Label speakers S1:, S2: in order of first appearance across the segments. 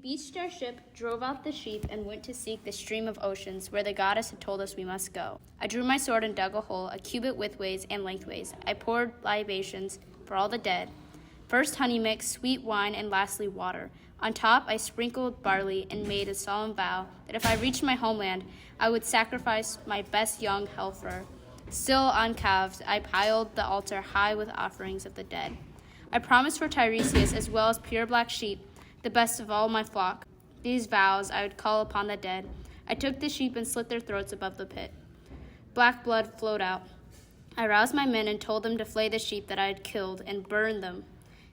S1: beached our ship, drove out the sheep, and went to seek the stream of oceans where the goddess had told us we must go. I drew my sword and dug a hole, a cubit widthways and lengthways. I poured libations for all the dead. First honey mix, sweet wine, and lastly water. On top, I sprinkled barley and made a solemn vow that if I reached my homeland, I would sacrifice my best young heifer. Still uncalved, I piled the altar high with offerings of the dead. I promised for Tiresias as well as pure black sheep, the best of all my flock. These vows I would call upon the dead. I took the sheep and slit their throats above the pit. Black blood flowed out. I roused my men and told them to flay the sheep that I had killed and burn them,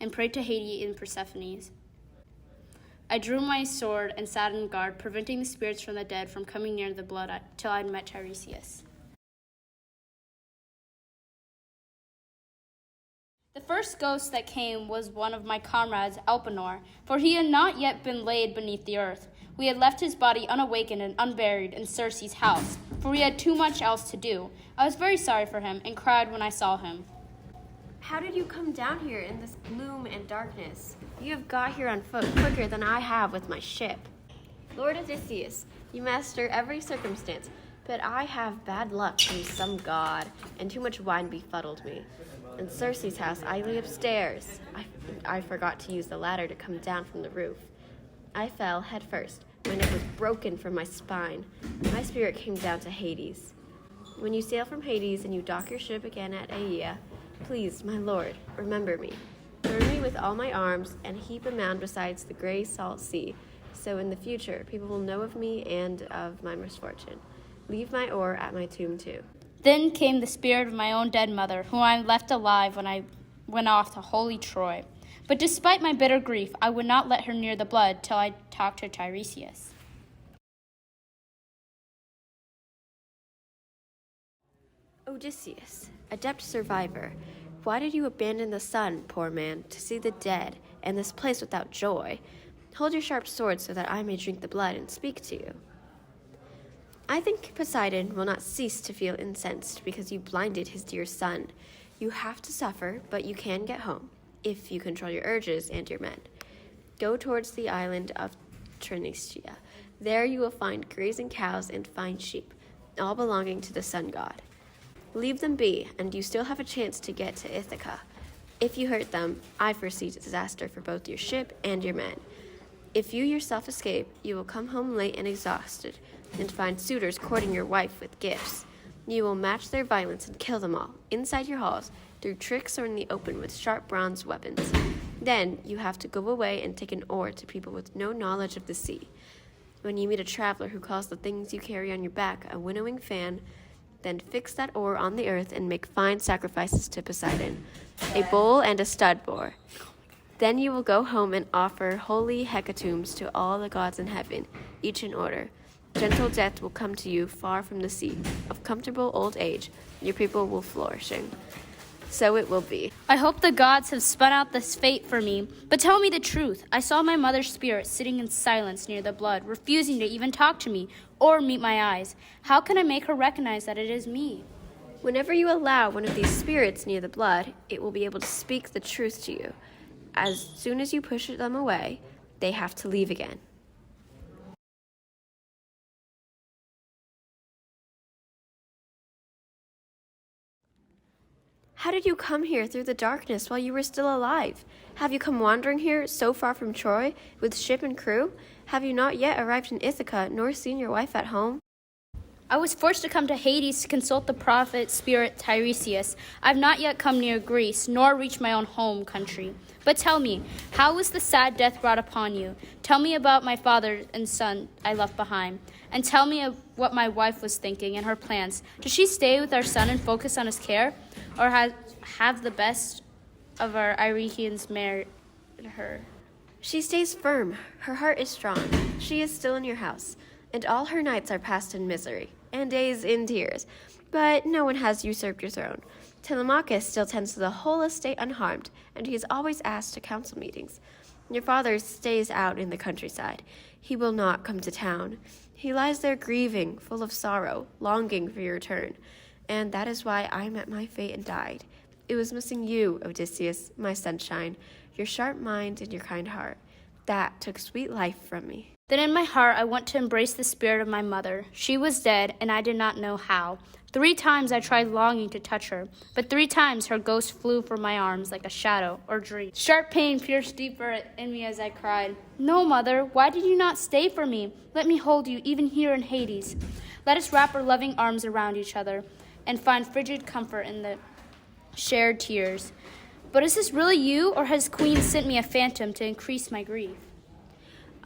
S1: and prayed to Hades and Persephone. I drew my sword and sat on guard, preventing the spirits from the dead from coming near the blood till I had met Tiresias. The first ghost that came was one of my comrades, Elpenor, for he had not yet been laid beneath the earth. We had left his body unawakened and unburied in Circe's house, for we had too much else to do. I was very sorry for him and cried when I saw him.
S2: How did you come down here in this gloom and darkness? You have got here on foot quicker than I have with my ship. Lord Odysseus, you master every circumstance, but I have bad luck from some god, and too much wine befuddled me. In Circe's house, I lay upstairs. I forgot to use the ladder to come down from the roof. I fell head first. My neck was broken from my spine. My spirit came down to Hades. When you sail from Hades and you dock your ship again at Aea, please, my lord, remember me. Burn me with all my arms and heap a mound beside the gray salt sea, so in the future people will know of me and of my misfortune. Leave my oar at my tomb too.
S1: Then came the spirit of my own dead mother, whom I left alive when I went off to holy Troy. But despite my bitter grief, I would not let her near the blood till I talked to Tiresias.
S2: Odysseus, adept survivor, why did you abandon the sun, poor man, to see the dead, and this place without joy? Hold your sharp sword so that I may drink the blood and speak to you. I think Poseidon will not cease to feel incensed because you blinded his dear son. You have to suffer, but you can get home, if you control your urges and your men. Go towards the island of Trinicia. There you will find grazing cows and fine sheep, all belonging to the sun god. Leave them be, and you still have a chance to get to Ithaca. If you hurt them, I foresee disaster for both your ship and your men. If you yourself escape, you will come home late and exhausted, and find suitors courting your wife with gifts. You will match their violence and kill them all, inside your halls, through tricks or in the open with sharp bronze weapons. Then you have to go away and take an oar to people with no knowledge of the sea. When you meet a traveler who calls the things you carry on your back a winnowing fan, then fix that oar on the earth and make fine sacrifices to Poseidon, a bull and a stud boar. Then you will go home and offer holy hecatombs to all the gods in heaven, each in order. Gentle death will come to you far from the sea. Of comfortable old age, your people will flourishing. So it will be.
S1: I hope the gods have spun out this fate for me, but tell me the truth. I saw my mother's spirit sitting in silence near the blood, refusing to even talk to me or meet my eyes. How can I make her recognize that it is me?
S2: Whenever you allow one of these spirits near the blood, it will be able to speak the truth to you. As soon as you push them away, they have to leave again. How did you come here through the darkness while you were still alive? Have you come wandering here so far from Troy with ship and crew? Have you not yet arrived in Ithaca, nor seen your wife at home?
S1: I was forced to come to Hades to consult the prophet spirit Tiresias. I have not yet come near Greece, nor reached my own home country. But tell me, how was the sad death brought upon you? Tell me about my father and son I left behind. And tell me of what my wife was thinking and her plans. Does she stay with our son and focus on his care? Or have the best of our Ireans married her?
S2: She stays firm. Her heart is strong. She is still in your house, and all her nights are passed in misery, and days in tears. But no one has usurped your throne. Telemachus still tends to the whole estate unharmed, and he is always asked to council meetings. Your father stays out in the countryside. He will not come to town. He lies there grieving, full of sorrow, longing for your return. And that is why I met my fate and died. It was missing you, Odysseus, my sunshine, your sharp mind and your kind heart. That took sweet life from me.
S1: Then in my heart I want to embrace the spirit of my mother. She was dead, and I did not know how. 3 times I tried longing to touch her, but 3 times her ghost flew from my arms like a shadow or dream. Sharp pain pierced deeper in me as I cried, "No, Mother, why did you not stay for me? Let me hold you, even here in Hades. Let us wrap our loving arms around each other and find frigid comfort in the shared tears. But is this really you, or has Queen sent me a phantom to increase my grief?"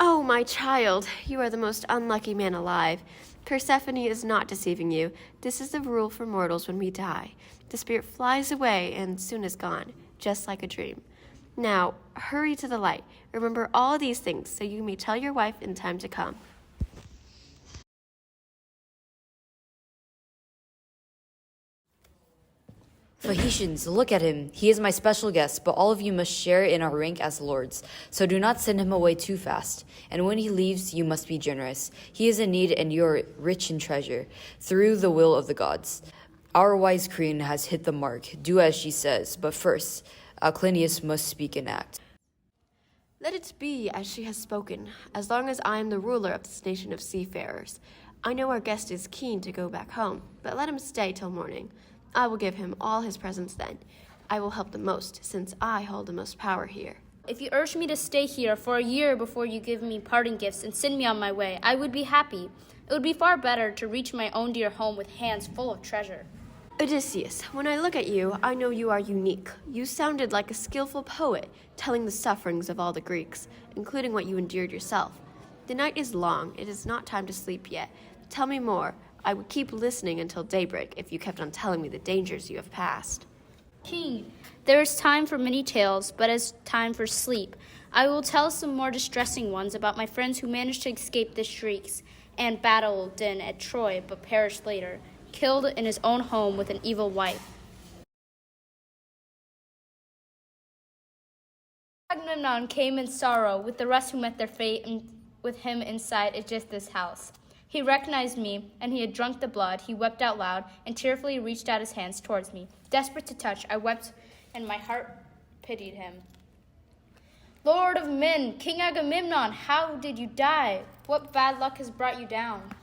S2: Oh, my child, you are the most unlucky man alive. Persephone is not deceiving you. This is the rule for mortals when we die. The spirit flies away and soon is gone, just like a dream. Now, hurry to the light. Remember all these things so you may tell your wife in time to come.
S3: Phaeacians, look at him. He is my special guest, but all of you must share in our rank as lords. So do not send him away too fast. And when he leaves, you must be generous. He is in need, and you are rich in treasure, through the will of the gods. Our wise queen has hit the mark. Do as she says. But first, Alclinius must speak and act.
S2: Let it be as she has spoken, as long as I am the ruler of this nation of seafarers. I know our guest is keen to go back home, but let him stay till morning. I will give him all his presents then. I will help the most, since I hold the most power here.
S1: If you urge me to stay here for a year before you give me parting gifts and send me on my way, I would be happy. It would be far better to reach my own dear home with hands full of treasure.
S2: Odysseus, when I look at you, I know you are unique. You sounded like a skillful poet, telling the sufferings of all the Greeks, including what you endured yourself. The night is long. It is not time to sleep yet. Tell me more. I would keep listening until daybreak if you kept on telling me the dangers you have passed.
S1: King, there is time for many tales, but as time for sleep. I will tell some more distressing ones about my friends who managed to escape the shrieks and battle din at Troy, but perished later, killed in his own home with an evil wife. Agamemnon came in sorrow with the rest who met their fate, and with him inside Aegisthus' house. He recognized me, and he had drunk the blood. He wept out loud and tearfully reached out his hands towards me. Desperate to touch, I wept, and my heart pitied him. "Lord of men, King Agamemnon, how did you die? What bad luck has brought you down?"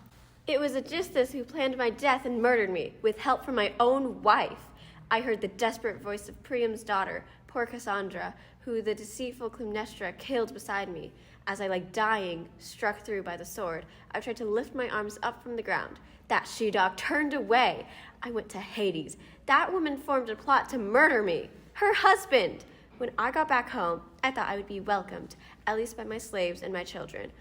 S2: It was Aegisthus who planned my death and murdered me, with help from my own wife. I heard the desperate voice of Priam's daughter, poor Cassandra, who the deceitful Clytemnestra killed beside me. As I lay dying, struck through by the sword, I tried to lift my arms up from the ground. That she-dog turned away. I went to Hades. That woman formed a plot to murder me. Her husband! When I got back home, I thought I would be welcomed, at least by my slaves and my children.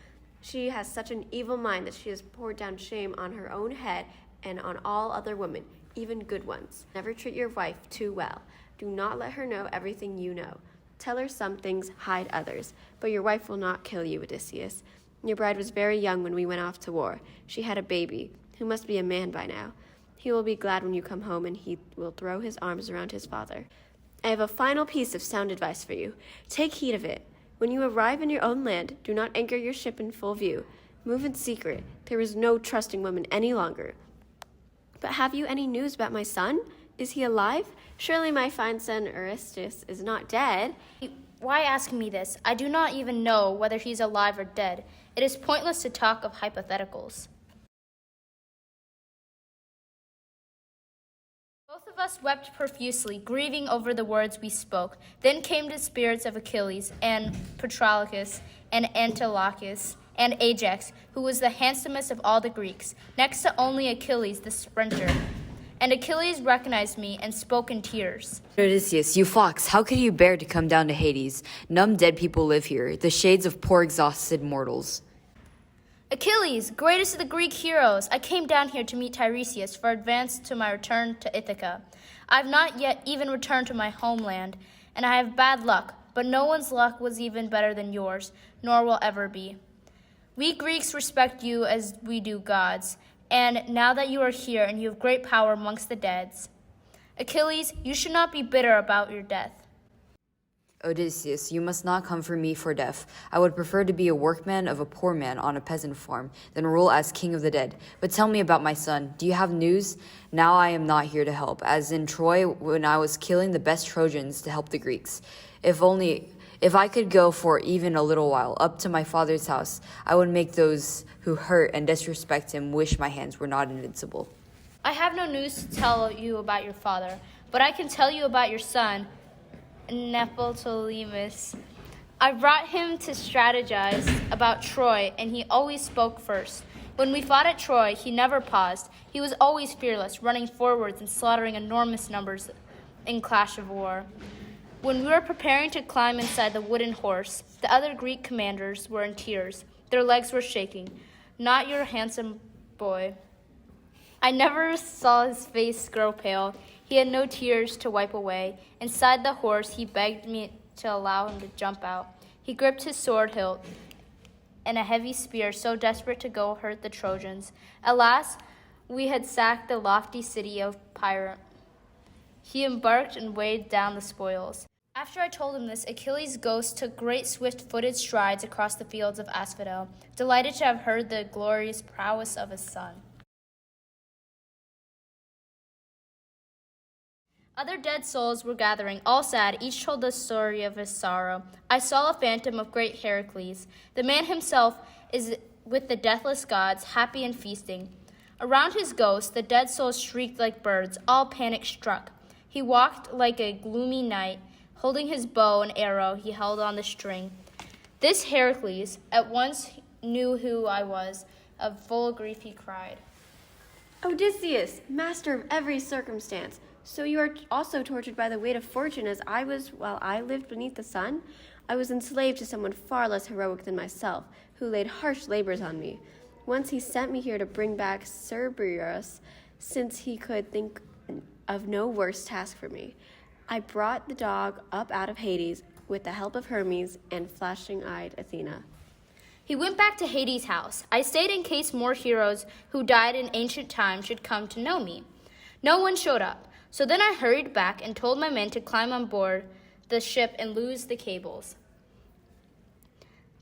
S2: She has such an evil mind that she has poured down shame on her own head and on all other women, even good ones. Never treat your wife too well. Do not let her know everything you know. Tell her some things, hide others. But your wife will not kill you, Odysseus. Your bride was very young when we went off to war. She had a baby, who must be a man by now. He will be glad when you come home, and he will throw his arms around his father. I have a final piece of sound advice for you. Take heed of it. When you arrive in your own land, do not anchor your ship in full view. Move in secret. There is no trusting woman any longer. But have you any news about my son? Is he alive? Surely my fine son Orestes is not dead.
S1: Why ask me this? I do not even know whether he is alive or dead. It is pointless to talk of hypotheticals. Both of us wept profusely, grieving over the words we spoke. Then came the spirits of Achilles, and Patroclus, and Antilochus, and Ajax, who was the handsomest of all the Greeks, next to only Achilles the sprinter. And Achilles recognized me and spoke in tears.
S3: Odysseus, you fox, how could you bear to come down to Hades? Numb dead people live here, the shades of poor exhausted mortals.
S1: Achilles, greatest of the Greek heroes, I came down here to meet Tiresias for advance to my return to Ithaca. I have not yet even returned to my homeland, and I have bad luck, but no one's luck was even better than yours, nor will ever be. We Greeks respect you as we do gods, and now that you are here and you have great power amongst the dead, Achilles, you should not be bitter about your death.
S3: Odysseus, you must not come for me for death. I would prefer to be a workman of a poor man on a peasant farm than rule as king of the dead. But tell me about my son. Do you have news? Now I am not here to help, as in Troy when I was killing the best Trojans to help the Greeks. If If I could go for even a little while up to my father's house, I would make those who hurt and disrespect him wish my hands were not invincible.
S1: I have no news to tell you about your father, but I can tell you about your son, Neoptolemus. I brought him to strategize about Troy, and he always spoke first. When we fought at Troy, he never paused. He was always fearless, running forwards and slaughtering enormous numbers in clash of war. When we were preparing to climb inside the wooden horse, the other Greek commanders were in tears. Their legs were shaking. Not your handsome boy. I never saw his face grow pale. He had no tears to wipe away. Inside the horse, he begged me to allow him to jump out. He gripped his sword hilt and a heavy spear, so desperate to go hurt the Trojans. At last, we had sacked the lofty city of Pyrrha. He embarked and weighed down the spoils. After I told him this, Achilles' ghost took great swift-footed strides across the fields of Asphodel, delighted to have heard the glorious prowess of his son. Other dead souls were gathering, all sad. Each told the story of his sorrow. I saw a phantom of great Heracles. The man himself is with the deathless gods, happy and feasting. Around his ghost, the dead souls shrieked like birds, all panic-struck. He walked like a gloomy knight, holding his bow and arrow he held on the string. This Heracles at once knew who I was. Of full grief he cried,
S2: Odysseus, master of every circumstance, so you are also tortured by the weight of fortune as I was while I lived beneath the sun? I was enslaved to someone far less heroic than myself, who laid harsh labors on me. Once he sent me here to bring back Cerberus, since he could think of no worse task for me. I brought the dog up out of Hades with the help of Hermes and flashing-eyed Athena.
S1: He went back to Hades' house. I stayed in case more heroes who died in ancient times should come to know me. No one showed up. So then I hurried back and told my men to climb on board the ship and loose the cables.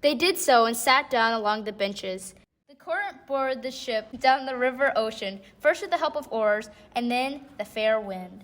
S1: They did so and sat down along the benches. The current bore the ship down the river ocean, first with the help of oars and then the fair wind.